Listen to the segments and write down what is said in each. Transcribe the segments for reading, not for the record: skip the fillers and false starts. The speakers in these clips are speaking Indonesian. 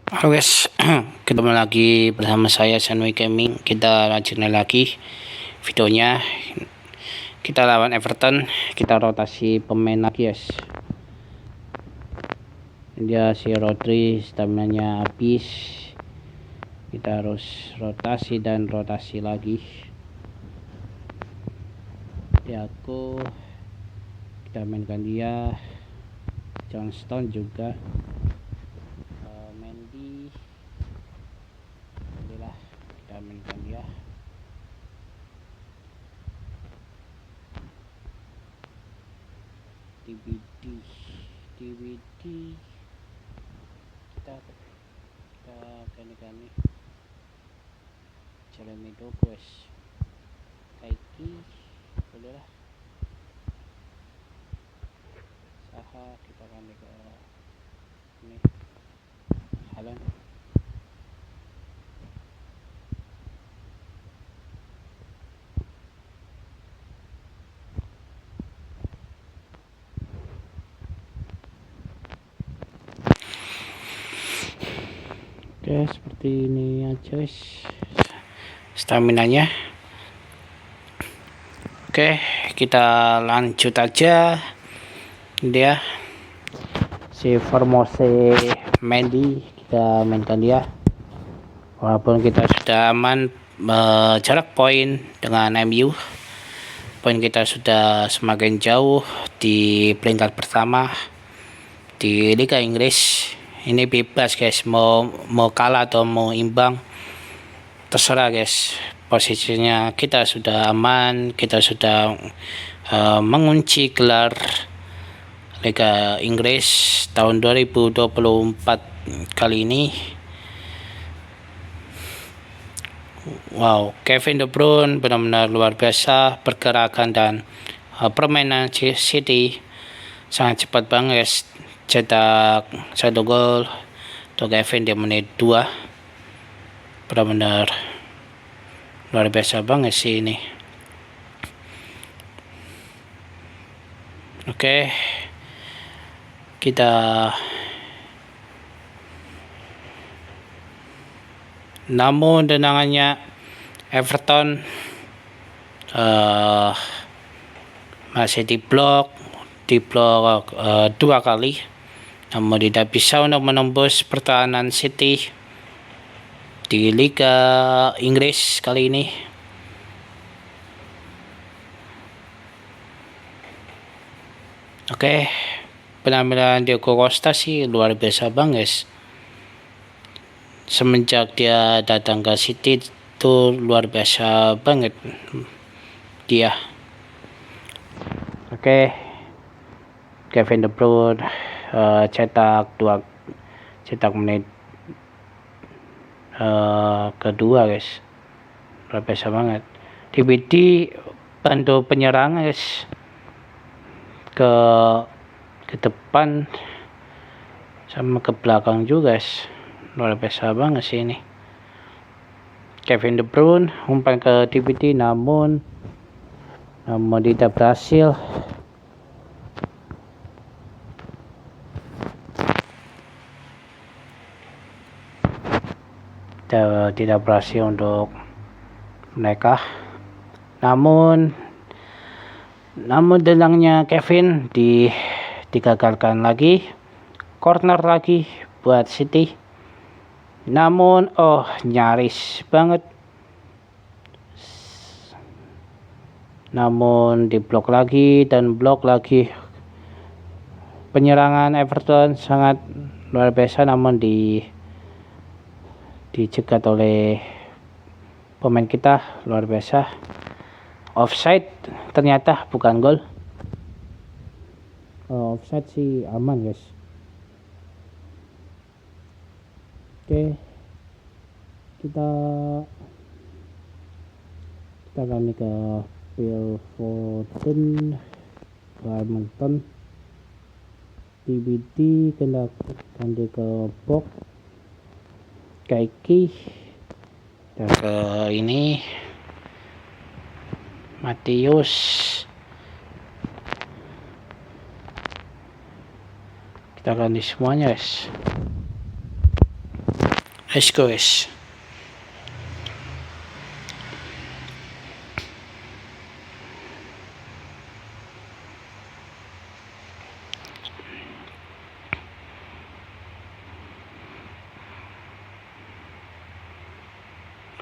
Halo guys, ketemu lagi bersama saya Sanwi Gaming. Kita lanjutkan lagi videonya. Kita lawan Everton. Kita rotasi pemain lagi guys. Dia si Rodri stamina habis. Kita harus rotasi dan rotasi lagi. Aku kita mainkan dia. Johnston juga. Mendy. Inilah kita mainkan dia. DVD kita kani jalan itu guys, kaiki boleh lah saha kita kani ke ini halan. Oke, seperti ini aja guys staminanya. Oke, kita lanjut aja. Dia si Formose Mendy, kita mainkan dia. Walaupun kita sudah aman jarak poin dengan MU, poin kita sudah semakin jauh di peringkat pertama di Liga Inggris. Ini bebas guys, mau kalah atau mau imbang terserah guys. Posisinya kita sudah aman, kita sudah mengunci gelar Liga Inggris tahun 2024 kali ini. Wow, Kevin De Bruyne benar-benar luar biasa pergerakan dan permainan City sangat cepat banget guys. Cetak 1 gol untuk Kevin di menit 2. Benar-benar luar biasa banget sih ini. Oke, kita namun tendangannya Everton masih diblok 2 kali, namun tidak bisa untuk menembus pertahanan City di Liga Inggris kali ini. Oke, penampilan Diego Costa sih luar biasa banget. Semenjak dia datang ke City itu luar biasa banget dia. Oke, Kevin De Bruyne cetak menit kedua guys, luar biasa banget. DVD bantu penyerang guys ke depan sama ke belakang juga guys, luar biasa banget sih ini. Kevin De Bruyne umpan ke DVD namun tidak berhasil. Tidak berhasil untuk mereka. Namun tenangnya Kevin digagalkan lagi. Corner lagi buat City. Namun nyaris banget. Namun diblok lagi dan blok lagi. Penyerangan Everton sangat luar biasa, namun dicegat oleh pemain kita, luar biasa. Offside ternyata bukan gol. Offside sih aman guys. Oke, kita kali ke Phil Foden, Hamilton, TBT kena ke box, kaiki dan ke ini Matius. Kita ganti semuanya guys. Let's go guys.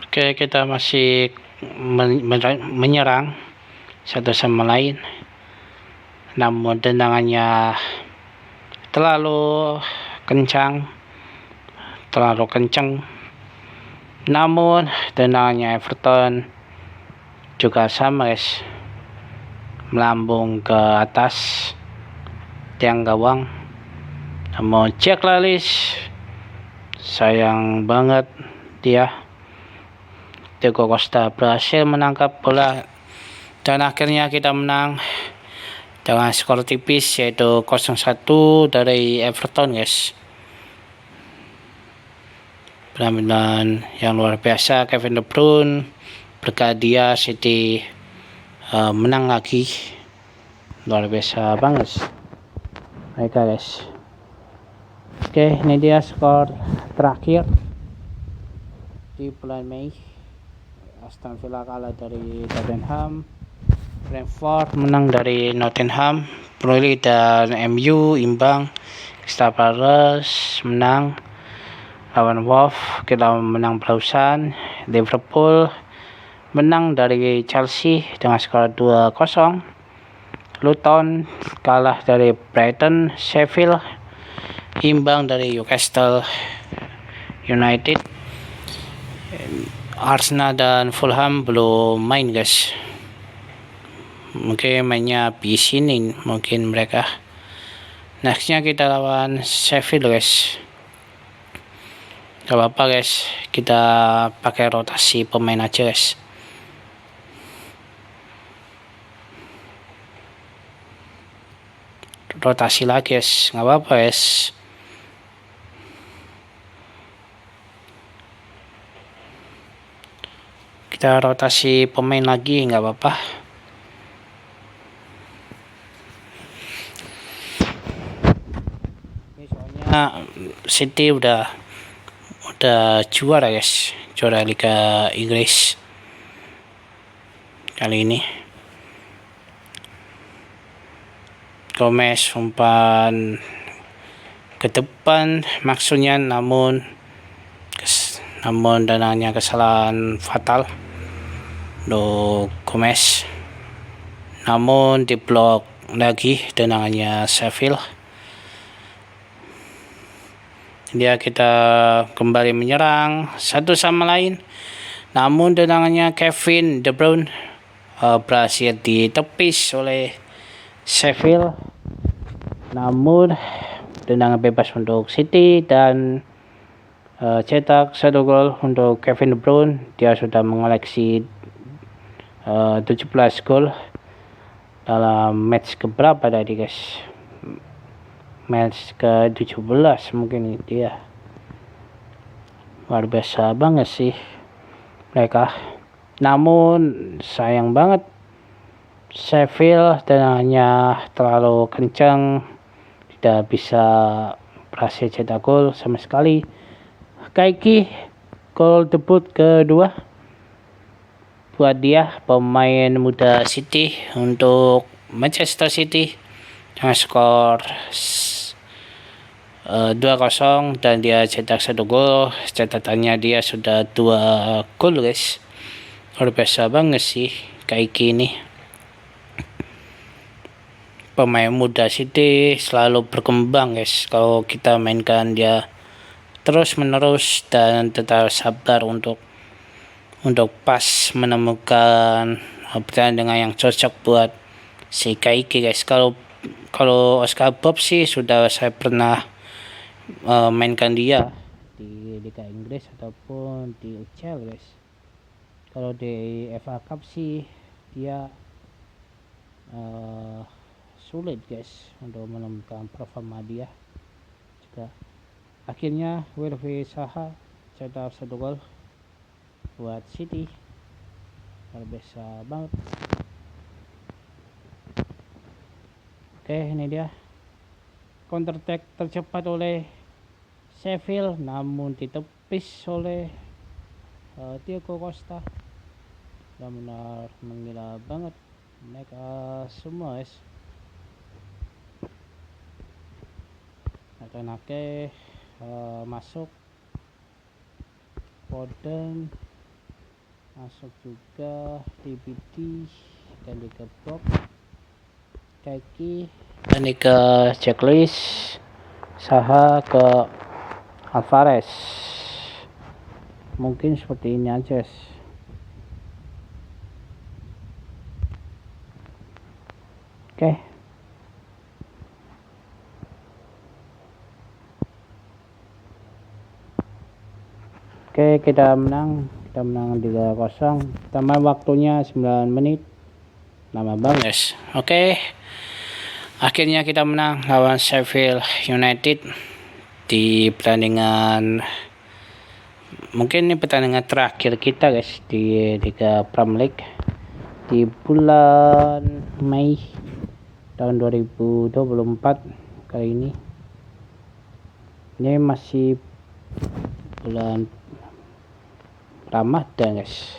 Oke, kita masih menyerang satu sama lain, namun tendangannya terlalu kencang, namun tendangannya Everton juga sama guys, melambung ke atas tiang gawang. Namun Jack Grealish, sayang banget dia. Diego Costa berhasil menangkap bola dan akhirnya kita menang dengan skor tipis yaitu 0-1 dari Everton guys. Penampilan yang luar biasa Kevin De Bruyne, berkat dia City menang lagi, luar biasa banget mereka guys. Oke, ini dia skor terakhir di bulan Mei. Aston Villa kalah dari Tottenham, Brentford menang dari Nottingham, Burnley dan MU imbang, Crystal Palace menang lawan Wolves, kita menang berausan, Liverpool menang dari Chelsea dengan skor 2-0, Luton kalah dari Brighton, Sheffield imbang dari Newcastle United, Arsenal dan Fulham belum main guys, mungkin mainnya PC nih mungkin mereka. Nextnya kita lawan Sheffield guys. Gak apa-apa guys, kita pakai rotasi pemain aja guys. Rotasi lagi guys, gak apa-apa guys. Kita rotasi pemain lagi, nggak apa-apa. Ini soalnya City udah juara guys, juara Liga Inggris kali ini. Gomez umpan ke depan maksudnya, namun dananya kesalahan fatal untuk Gomez, namun diblok lagi tendangannya Sheffield. Dia kita kembali menyerang satu sama lain, namun tendangannya Kevin De Bruyne berhasil ditepis oleh Sheffield, namun tendangan bebas untuk City dan cetak 1 gol untuk Kevin De Bruyne. Dia sudah mengoleksi 17 gol dalam match keberapa tadi guys, match ke 17 mungkin dia. Luar biasa banget sih mereka, namun sayang banget Sheffield tendangannya terlalu kencang, tidak bisa berhasil cetak gol sama sekali. Kaiki gol debut kedua buat dia, pemain muda City untuk Manchester City dengan skor 2-0 dan dia cetak 1 gol. Catatannya dia sudah 2 gol guys. Luar biasa banget sih Kaiki ini. Pemain muda City selalu berkembang guys kalau kita mainkan dia terus menerus dan tetap sabar untuk pas menemukan pertandingan yang cocok buat si Kaiki guys. Kalau Oscar Bob sih sudah saya pernah mainkan dia di Liga Inggris ataupun di UCL guys. Kalau di FA Cup sih dia sulit guys untuk menemukan performa dia juga. Akhirnya Wilfried Zaha cetak 1 gol buat City, luar biasa banget. Oke, ini dia counter attack tercepat oleh Sheffield, namun ditepis oleh Diego Costa. Benar-benar menggila banget mereka semua guys. Nake masuk, Foden masuk juga, TBT dan dikeblok, Kaki dan ke checklist, Saha ke Alvarez. Mungkin seperti ini aja guys. Oke, kita menang 3-0. Tambah waktunya 9 menit. Lama banget guys. Oke. Akhirnya kita menang lawan Sheffield United di pertandingan, mungkin ini pertandingan terakhir kita guys di Liga Premier League di bulan Mei tahun 2024 kali ini. Ini masih bulan Ramadan guys,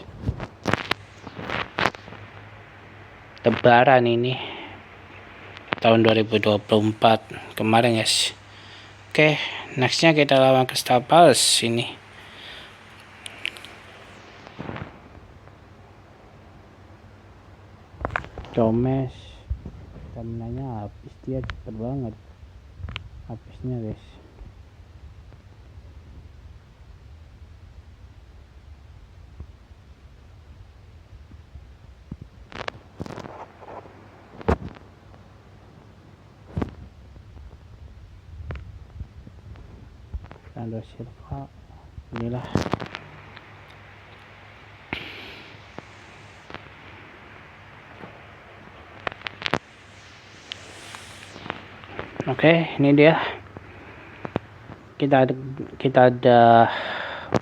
Lebaran ini tahun 2024 kemarin guys. Oke, nextnya kita lawan Crystal Palace ini. Gomez staminanya habis, dia cepet banget habisnya guys. Fernando Silva, inilah oke, ini dia kita ada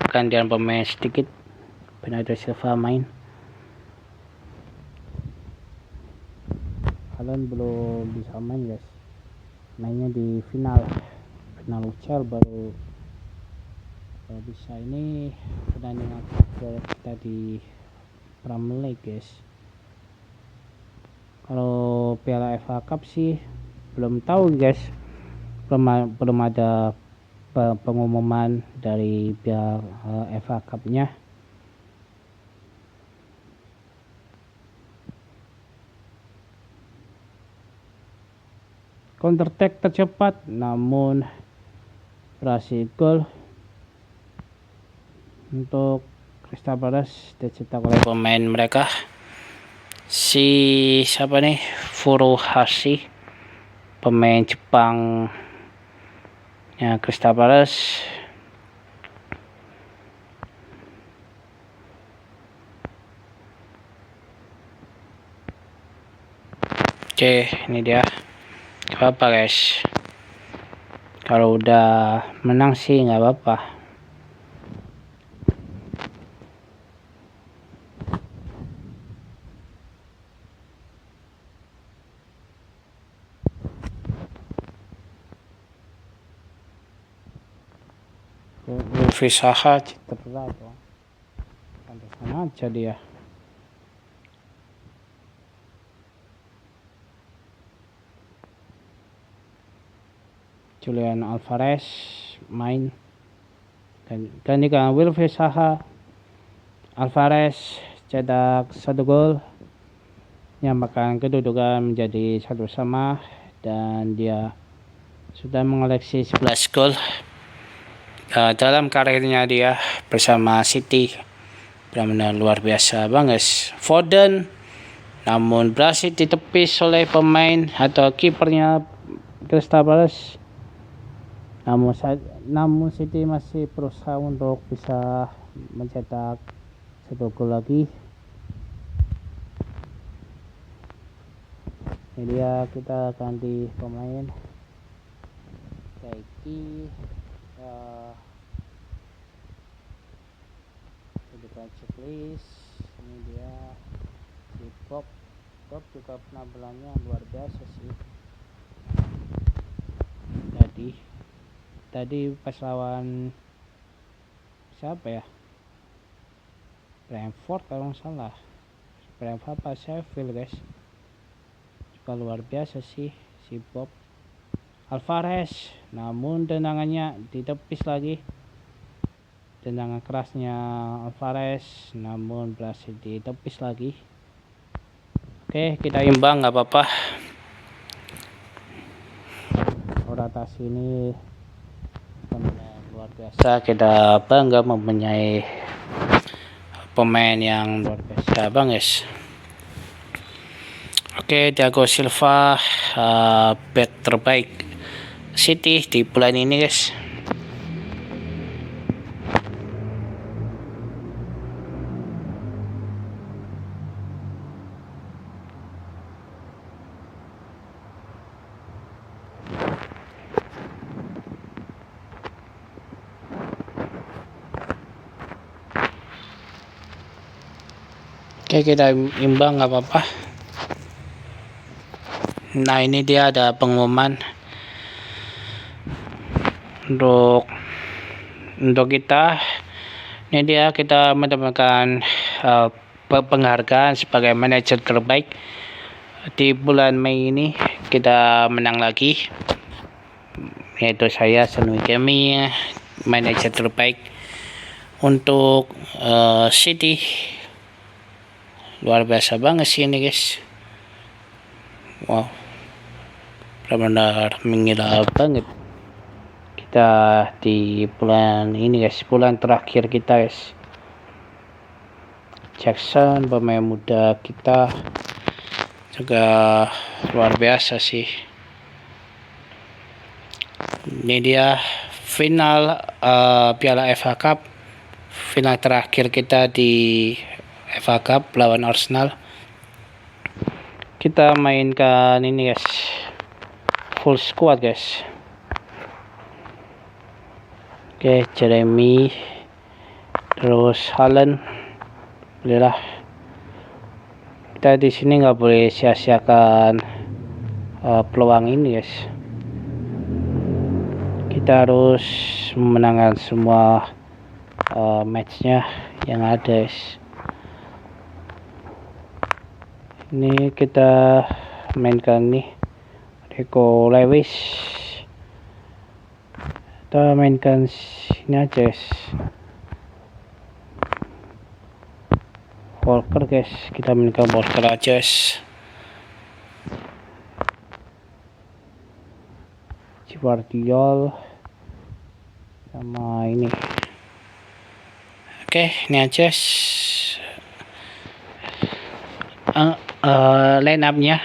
pergantian pemain sedikit. Fernando Silva main, kalian belum bisa main guys, mainnya di final UCL baru bisa. Ini pertandingan kita di Premier League guys. Kalau Piala FA Cup sih belum tahu guys, belum ada pengumuman dari pihak FA Cup nya. Counter attack tercepat namun berhasil gol untuk Crystal Palace, dicetak oleh pemain mereka, si siapa nih, Furuhashi, pemain Jepang ya Crystal Palace. Oke, ini dia. Gak apa-apa guys, kalau udah menang sih nggak apa-apa. Saha cedera dong, pantesan aja dia. Julian Alvarez main gantikan Wilfried Saha. Alvarez cetak 1 gol, menyamakan kedudukan menjadi 1-1, dan dia sudah mengoleksi 11 gol dalam karirnya dia bersama City. Benar-benar luar biasa banget. Foden namun berhasil ditepis oleh pemain atau kipernya Crystal Palace. Namun City masih berusaha untuk bisa mencetak 1 gol lagi. Ini dia, kita ganti pemain. Kaki kita checklist. Ini dia si Bob juga penampilannya luar biasa sih. Jadi tadi pas lawan siapa ya, Brentford kalau nggak salah, Brentford apa Sheffield guys, juga luar biasa sih si Bob Alvarez, namun tendangannya ditepis lagi, tendangan kerasnya Alvarez namun berhasil ditepis lagi. Oke, kita imbang nggak apa-apa. Rotasi ini luar biasa, kita bangga mempunyai pemain yang luar biasa bang guys. Oke, Thiago Silva back terbaik City di bulan ini guys. Oke, kita imbang nggak apa-apa. Nah, ini dia ada pengumuman untuk kita. Ini dia, kita mendapatkan penghargaan sebagai manajer terbaik di bulan Mei ini. Kita menang lagi, yaitu saya Senui Kemi, manajer terbaik untuk City. Luar biasa banget sih ini guys. Wow, benar-benar menggila banget kita di bulan ini guys, bulan terakhir kita guys. Jackson pemain muda kita juga luar biasa sih. Ini dia final Piala FA Cup, final terakhir kita di FA Cup lawan Arsenal. Kita mainkan ini guys, full squad guys. Oke, Jeremy, terus Haaland, bolehlah. Kita di sini nggak boleh sia-siakan peluang ini guys. Kita harus memenangkan semua matchnya yang ada guys. Ini kita mainkan nih Rico Lewis, kita mainkan sini aja guys, Walker guys, kita mainkan Walker aja guys. Guardiola sama ini. Oke, ini aja line up-nya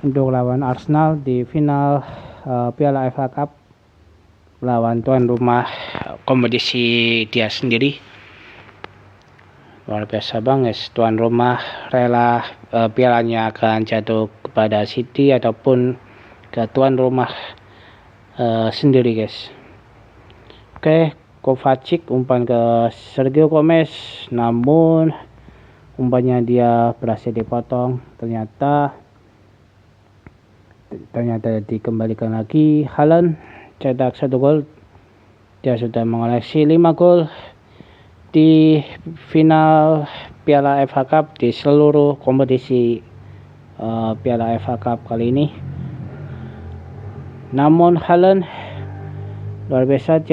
untuk lawan Arsenal di final Piala FA Cup, lawan tuan rumah kompetisi dia sendiri. Luar biasa banget, tuan rumah rela pialanya akan jatuh kepada City ataupun ke tuan rumah sendiri guys. Oke, Kovacic umpan ke Sergio Gomez, namun umpannya dia berhasil dipotong. Ternyata dikembalikan lagi. Haaland cetak 1 gol. Dia sudah mengoleksi 5 gol di final Piala FA Cup di seluruh kompetisi Piala FA Cup kali ini. Namun Haaland luar biasa,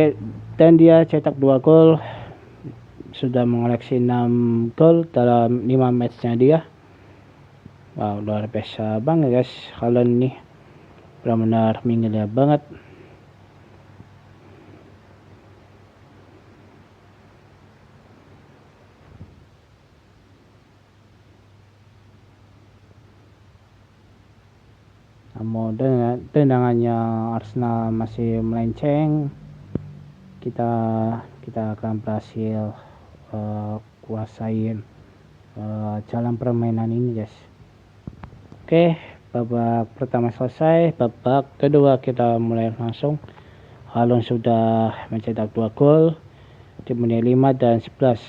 dan dia cetak 2 gol, sudah mengoleksi 6 gol dalam 5 matchnya dia. Wow, luar biasa banget guys, Haaland nih benar-benar menggila banget. Namun tendangannya Arsenal masih melenceng. Kita akan berhasil kuasain jalan permainan ini guys. Oke, babak pertama selesai. Babak kedua kita mulai langsung. Haaland sudah mencetak 2 gol di menit 5 dan 11.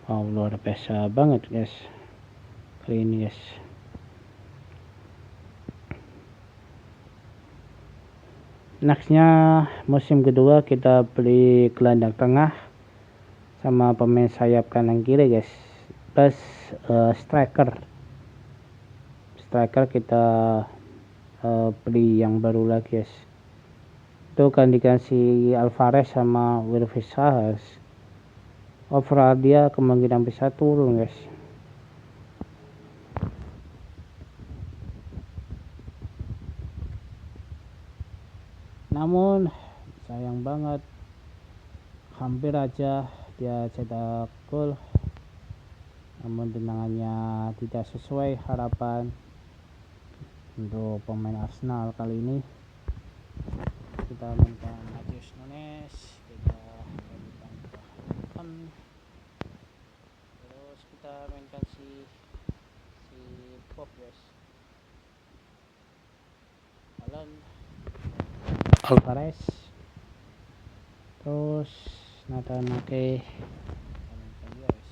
Wow, luar biasa banget guys kali ini guys. Nextnya musim kedua kita beli gelandang tengah sama pemain sayap kanan kiri guys, plus striker kita beli yang baru lagi guys. Itu kan dikasih Alvarez sama Wilfried Zaha. Overall dia kemungkinan bisa turun guys. Namun sayang banget, hampir aja dia cetak gol, namun tendangannya tidak sesuai harapan untuk pemain Arsenal kali ini. Kita mainkan Matheus Nunes, kita mainkan terus kita mainkan si Pop guys, Alan Alvarez, terus Nathan Ake, kita mainkan dia guys,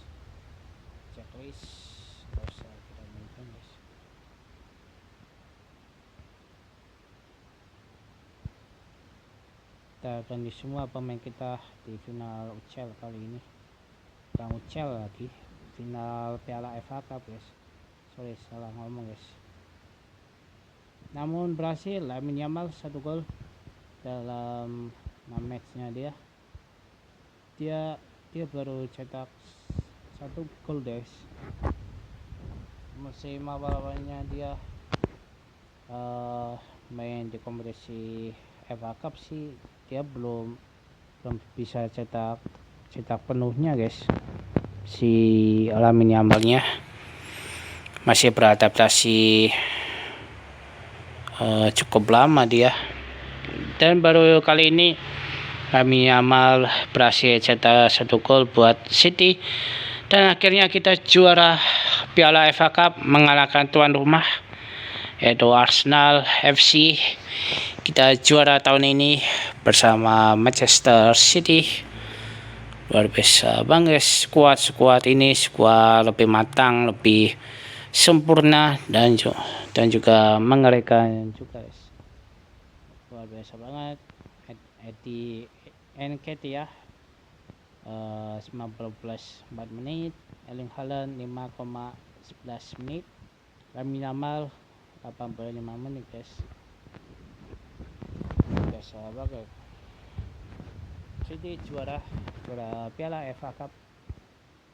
checklist terus kita mainkan guys. Kita akan di semua pemain kita di final UCL kali ini, bukan UCL lagi, final Piala FA Cup guys, sorry salah ngomong guys. Namun berhasil Lamine Yamal 1 gol dalam 6 matchnya dia baru cetak 1 gol guys. Musim awalnya dia main di kompetisi FA Cup sih dia belum bisa cetak penuhnya guys. Si Lamine Yamalnya masih beradaptasi cukup lama dia, dan baru kali ini Lamine Yamal berhasil cetak 1 gol buat City, dan akhirnya kita juara Piala FA Cup mengalahkan tuan rumah yaitu Arsenal FC. Kita juara tahun ini bersama Manchester City. Luar biasa bang guys, skuad ini skuad lebih matang, lebih sempurna, dan juga mengerikan juga guys. Luar biasa banget. Eddie Nketiah 19 4 menit, Erling Haaland 5,11 menit, Lamine Yamal 85 menit guys. Biasa banget. City juara Piala FA Cup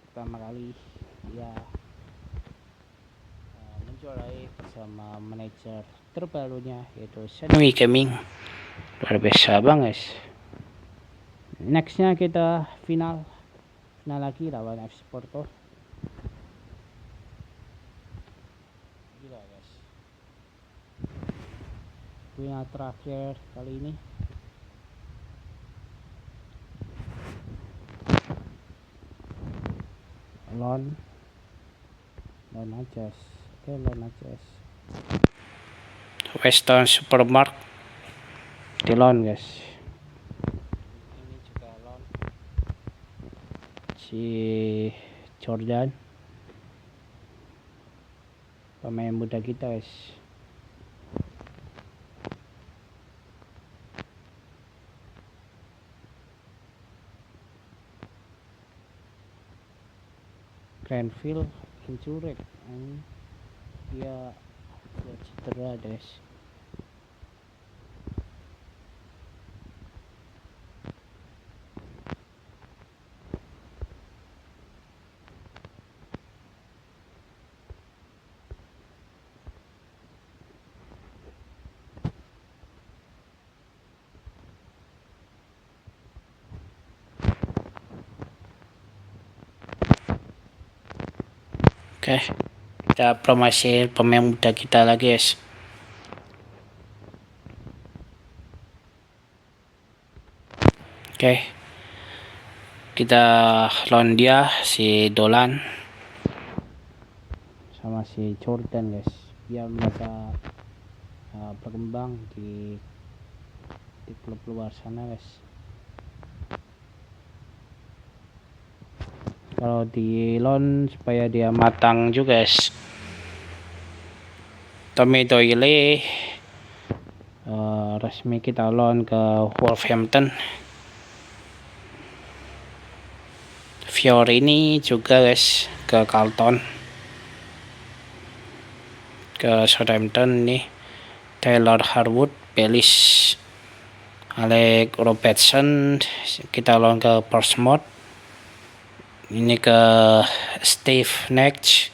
pertama kali dia menjuarai bersama manajer terbarunya yaitu Senwi Gaming. Luar biasa banget guys. Nextnya kita final lagi lawan FC Porto. Gila guys, final terakhir kali ini. Lon aja Western Supermarket di Lon guys. Ini juga Lon si Jordan, pemain muda kita guys. Granville injured, dia cedera guys. Oke, kita promosi pemain muda kita lagi guys. Oke, kita lawan dia si Dolan sama si Jordan guys, biar mereka berkembang di klub luar sana guys. Kalau di loan supaya dia matang juga guys. Tommy Doyle, resmi kita loan ke Wolverhampton. Fiorini juga guys ke Carlton. Ke Southampton nih Taylor Harwood, Bellis, Alec Robertson kita loan ke Portsmouth. Ini ke Steve Nash,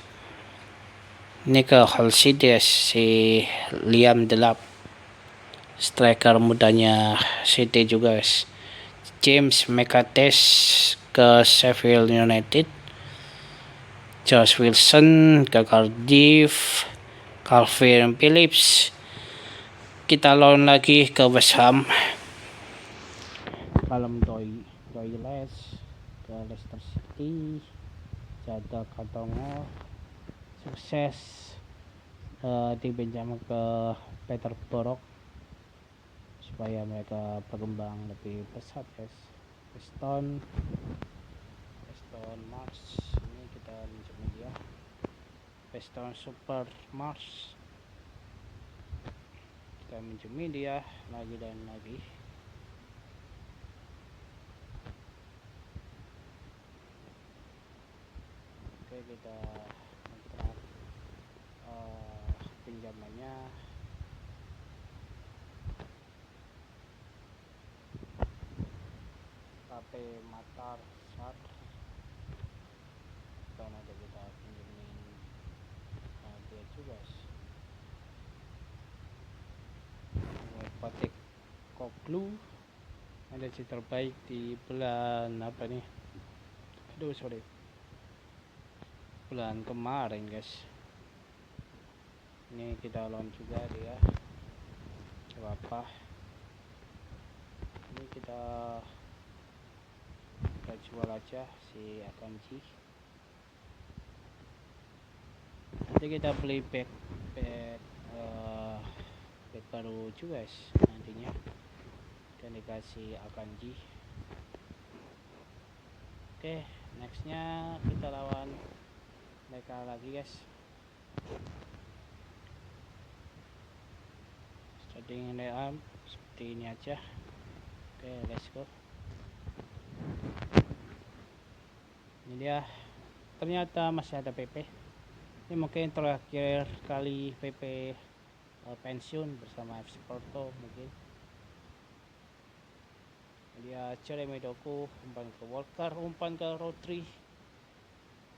ini ke Hull City si Liam Delap, striker mudanya City juga guys. James McAtesh ke Sheffield United. Josh Wilson ke Cardiff. Calvin Phillips kita loan lagi ke West Ham. Callum Doyle ke Leicester City. Jadwal Katongo sukses dipinjam ke Peterborough supaya mereka berkembang lebih pesat guys. Weston Mars ini kita mencoba dia. Weston Super Mars kita mencoba dia lagi dan lagi. Oke, kita kontrak pinjamannya KP Matar Sat dan ada kita pinjamin dia juga Patek Koklu ada terbaik di bulan apa nih, bulan kemarin guys. Ini kita loan juga dia berapa, ini kita jual aja si Akanji. Nanti kita beli back baru juga guys nantinya, dan dikasih Akanji. Oke, nextnya kita lawan mereka lagi guys. Starting layout seperti ini aja. Oke, let's go. Ini dia, ternyata masih ada PP. Ini mungkin terakhir kali PP pensiun bersama FC Porto mungkin. Dia Jeremy Doku umpan ke Walker, umpan ke Rodri,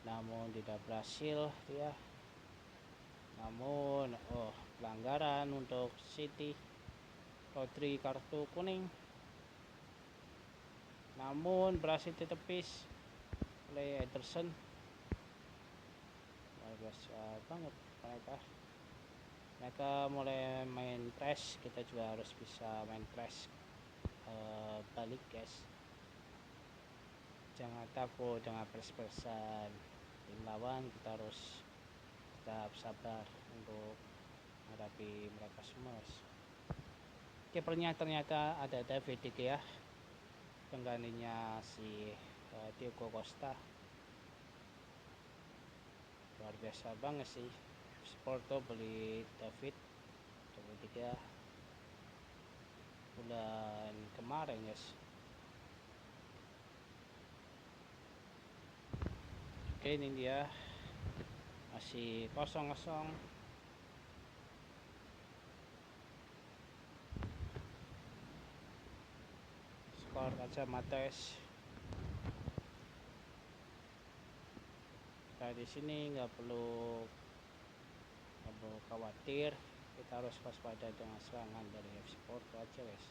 namun tidak berhasil dia. Namun pelanggaran untuk City. Rodri kartu kuning, namun berhasil ditepis oleh Ederson. Luar biasa banget mereka mulai main press, kita juga harus bisa main press balik guys. Jangan takut dengan press-pressan tim lawan, kita harus tetap sabar untuk menghadapi mereka semua. Kipernya ternyata ada David De Gea, penggantinya si Diego Costa. Luar biasa banget sih Porto beli David De Gea bulan kemarin guys. Oke, ini dia masih 0-0. Skor Kacamates. Nah, di sini nggak perlu khawatir, kita harus waspada dengan serangan dari FC Porto aja guys.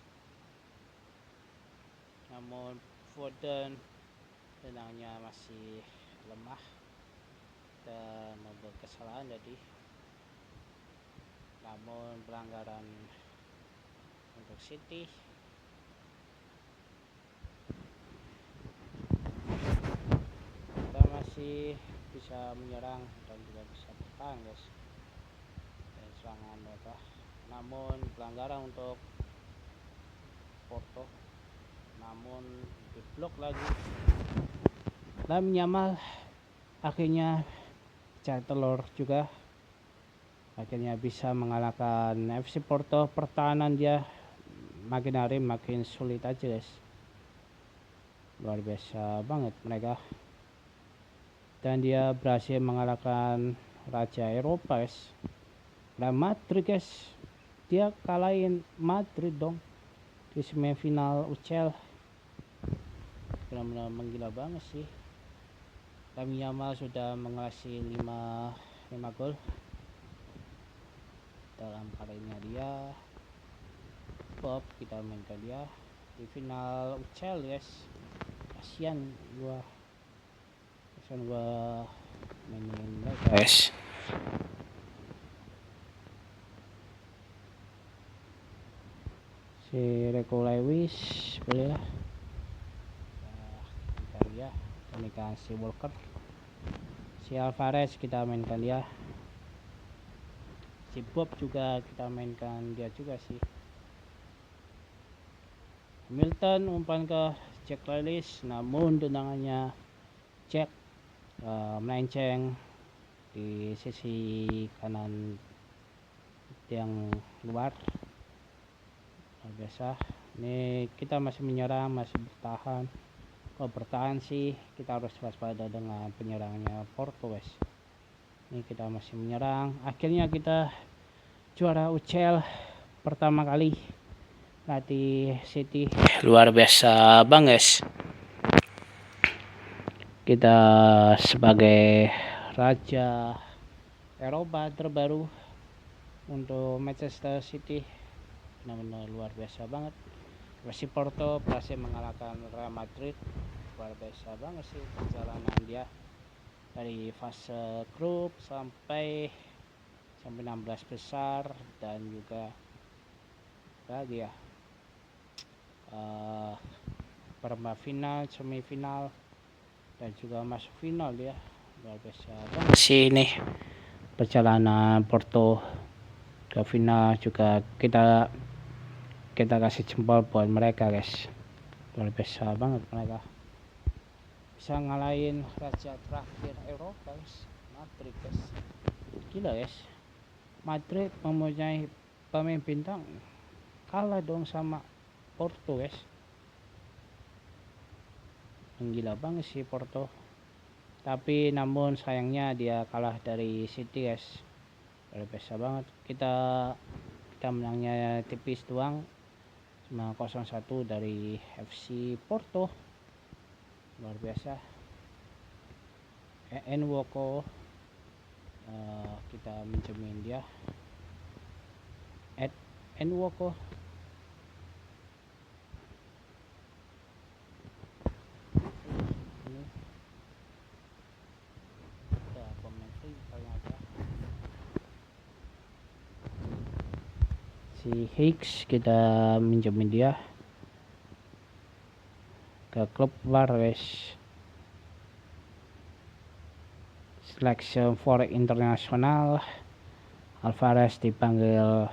Namun Foden tenangnya masih lemah dan membuat kesalahan tadi. Namun pelanggaran untuk City. Kita masih bisa menyerang dan juga bisa bertahan guys dari serangan mereka. Namun pelanggaran untuk Porto, namun diblok lagi. Lam Yamal akhirnya cari telur juga, akhirnya bisa mengalahkan FC Porto. Pertahanan dia makin hari makin sulit aja guys. Luar biasa banget mereka. Dan dia berhasil mengalahkan Raja Eropa guys. Dan Madrid guys, dia kalahin Madrid dong di semifinal UCL. Benar-benar menggila banget sih. Lamine Yamal sudah mengasih 5 gol dalam karirnya dia. Bob kita mainkan dia di final UCL guys. Kasian gua mainin mereka guys. Si Rico Lewis boleh lah. Kita dia mainkan si Walker. Si Alvarez kita mainkan dia. Si Bob juga kita mainkan dia juga sih. Hamilton umpan ke Jack Grealish, namun tendangannya Jack melenceng di sisi kanan yang luar. Luar biasa. Ini kita masih menyerang, masih bertahan. Kalau bertahan sih kita harus waspada dengan penyerangnya Porto guys. Ini kita masih menyerang. Akhirnya kita juara UCL pertama kali latih City. Luar biasa bang guys. Kita sebagai Raja Eropa terbaru untuk Manchester City. Benar-benar luar biasa banget. Masih Porto berhasil mengalahkan Real Madrid. Luar biasa banget sih perjalanan dia dari fase grup sampai 16 besar dan juga lagi ya perempat final, semifinal dan juga masuk final ya. Luar biasa banget sih ini perjalanan Porto ke final. Juga kita kasih jempol buat mereka guys. Luar biasa banget mereka bisa ngalahin raja terakhir Eropa guys, Madrid guys. Gila guys, Madrid mempunyai pemain bintang kalah dong sama Porto guys. Gila banget sih Porto. Tapi namun sayangnya dia kalah dari City guys. Luar biasa banget. Kita menangnya tipis doang, cuma 0-1 dari FC Porto. Luar biasa. Nwoko kita minjemin dia. Nwoko si Higgs kita minjemin dia ke klub luar guys. Selection for internasional, Alvarez dipanggil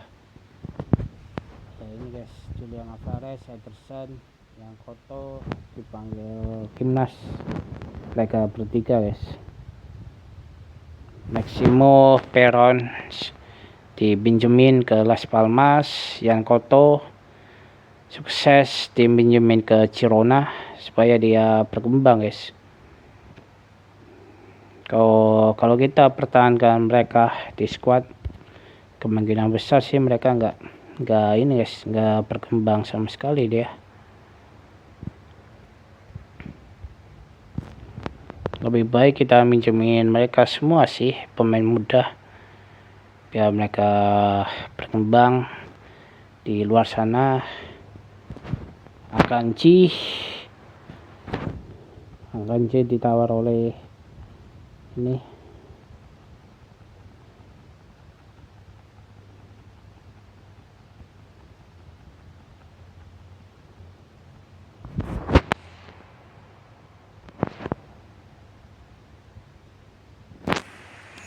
ini guys, Julian Alvarez, Ederson, yang Koto dipanggil timnas. Mereka bertiga guys. Maximo Peron di Benjamin ke Las Palmas, yang Koto sukses di Benjamin ke Girona supaya dia berkembang guys. Kalau kita pertahankan mereka di squad, kemungkinan besar sih mereka nggak ini guys, nggak berkembang sama sekali dia. Lebih baik kita minjemin mereka semua sih, pemain muda, biar mereka berkembang di luar sana. Akanji ditawar oleh ini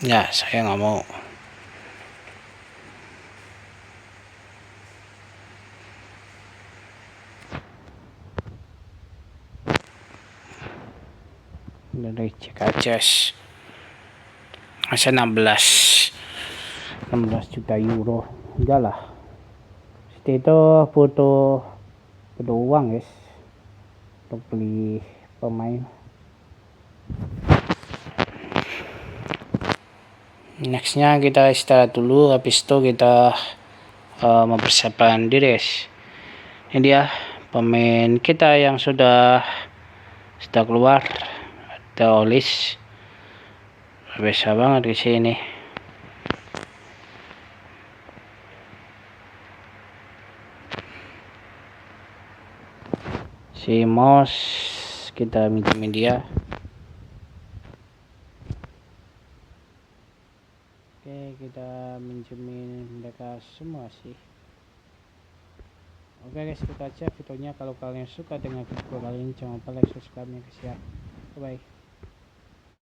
ya, saya nggak mau. Dari cek aja masa 16 juta euro enggak lah, City itu butuh uang guys untuk beli pemain. Nextnya kita istirahat dulu, habis itu kita mempersiapkan diri guys. Ini dia pemain kita yang sudah keluar, ada Olis, biasa banget di sini. Si Mos kita minjemin dia. Oke, kita minjemin mereka semua sih. Oke guys, itu aja videonya. Kalau kalian suka dengan video kali ini, jangan lupa like, subscribe, dan share. Bye bye.